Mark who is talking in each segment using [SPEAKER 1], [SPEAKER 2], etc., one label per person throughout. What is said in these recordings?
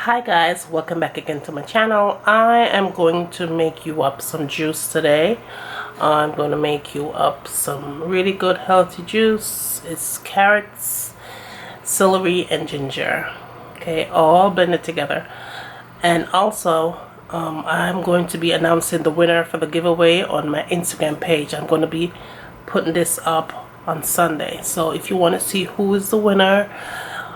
[SPEAKER 1] Hi guys, welcome back again to my channel. I am going to make you up some juice today. I'm going to make you up some really good healthy juice. It's carrots, celery, and ginger. Okay, all blended together. And also, I'm going to be announcing the winner for the giveaway on my Instagram page. I'm going to be putting this up on Sunday. So if you want to see who is the winner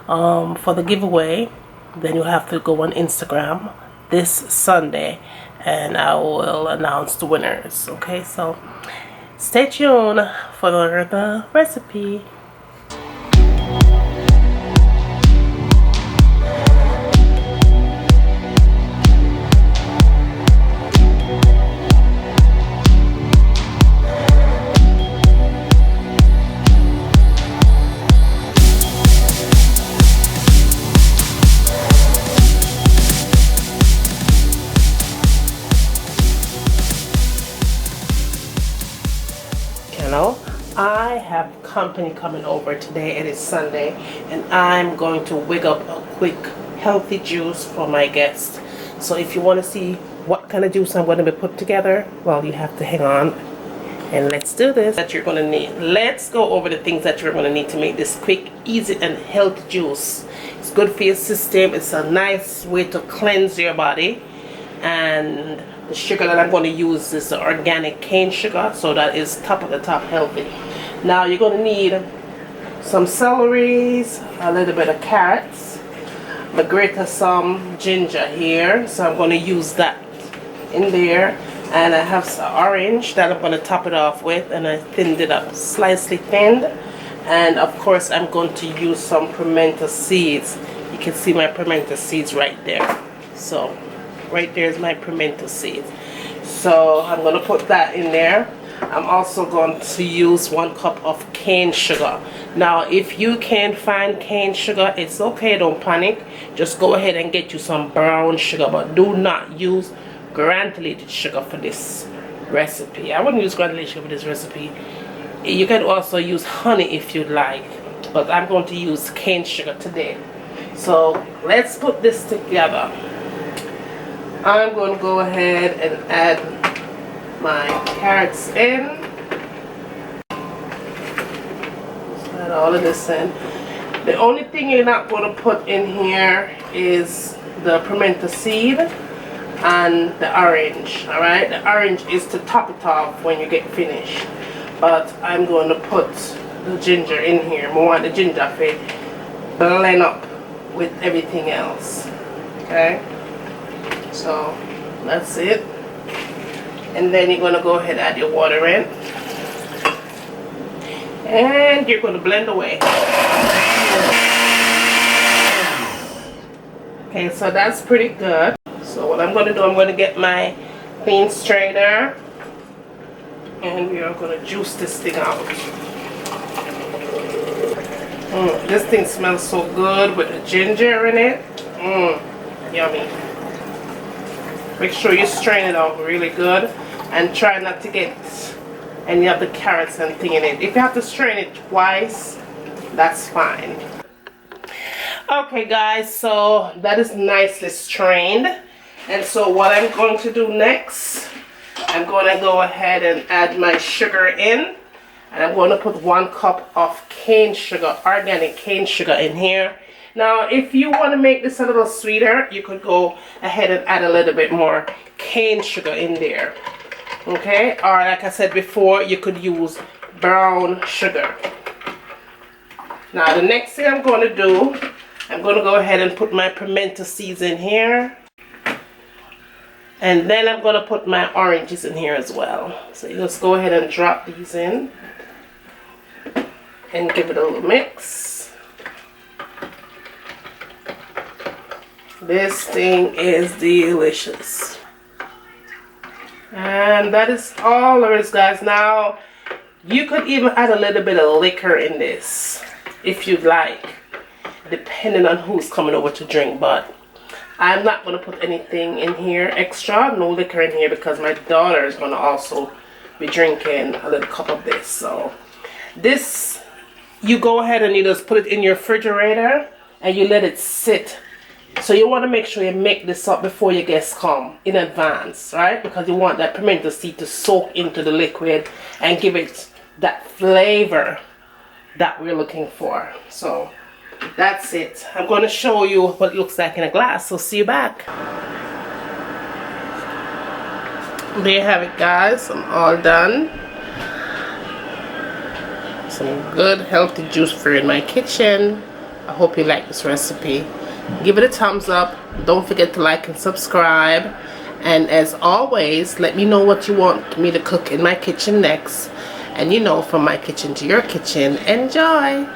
[SPEAKER 1] for the giveaway, then you'll have to go on Instagram this Sunday and I will announce the winners. Okay, so stay tuned for the recipe. I have company coming over today. It is Sunday and I'm going to wig up a quick healthy juice for my guests. So if you want to see what kind of juice I'm going to be put together, well, you have to hang on and let's do this. That you're going to need. Let's go over the things that you're going to need to make this quick, easy, and healthy juice. It's good for your system. It's a nice way to cleanse your body. And the sugar that I'm going to use is the organic cane sugar, so that is top of the top healthy. Now you're going to need some celeries, a little bit of carrots. I'm going to grate some ginger here, so I'm going to use that in there. And I have some orange that I'm going to top it off with, and I thinned it up, slightly thinned. And of course I'm going to use some pimento seeds. You can see my pimento seeds right there. So right there is my pimento seeds. So I'm going to put that in there. I'm also going to use 1 cup of cane sugar. Now if you can't find cane sugar, it's okay, don't panic. Just go ahead and get you some brown sugar, but do not use granulated sugar for this recipe. I wouldn't use granulated sugar for this recipe. You can also use honey if you'd like, but I'm going to use cane sugar today. So let's put this together. I'm going to go ahead and add my carrots in. Just add all of this in. The only thing you're not going to put in here is the pimento seed and the orange. Alright, the orange is to top it off when you get finished. But I'm going to put the ginger in here. I want the ginger to blend up with everything else. Okay. So that's it, and then you're going to go ahead and add your water in and you're going to blend away. Okay, so that's pretty good. So what I'm going to do, I'm going to get my clean strainer and we are going to juice this thing out. This thing smells so good with the ginger in it. Yummy. Make sure you strain it out really good and try not to get any of the carrots and thing in it. If you have to strain it twice, that's fine. Okay guys, so that is nicely strained. And so what I'm going to do next, I'm going to go ahead and add my sugar in. And I'm going to put 1 cup of cane sugar, organic cane sugar in here. Now, if you want to make this a little sweeter, you could go ahead and add a little bit more cane sugar in there. Okay? Or like I said before, you could use brown sugar. Now, the next thing I'm going to do, I'm going to go ahead and put my pimento seeds in here. And then I'm going to put my oranges in here as well. So you just go ahead and drop these in. And give it a little mix. This thing is delicious. And that is all there is, guys. Now, you could even add a little bit of liquor in this if you'd like, depending on who's coming over to drink. But I'm not going to put anything in here extra, no liquor in here, because my daughter is going to also be drinking a little cup of this. So this, you go ahead and you just put it in your refrigerator and you let it sit So you want to make sure you make this up before your guests come in advance, right? Because you want that pimento seed to soak into the liquid and give it that flavor that we're looking for. So that's it. I'm going to show you what it looks like in a glass. So see you back. There you have it, guys. I'm all done. Some good healthy juice for in my kitchen. I hope you like this recipe. Give it a thumbs up. Don't forget to like and subscribe. And as always, let me know what you want me to cook in my kitchen next. And you know, from my kitchen to your kitchen. Enjoy!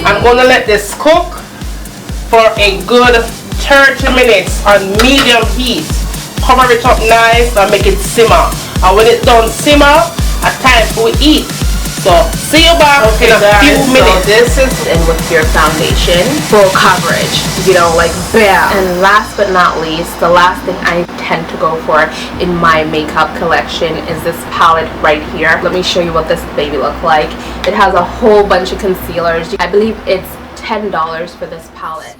[SPEAKER 1] I'm gonna let this cook for a good 30 minutes on medium heat. Cover it up nice and make it simmer. And when it's done simmer, it's time for we eat. So see you back in a few minutes.
[SPEAKER 2] So this is in with your foundation, full coverage, you know, like bam. And last but not least, the last thing I tend to go for in my makeup collection is this palette right here. Let me show you what this baby looks like. It has a whole bunch of concealers. I believe it's $10 for this palette.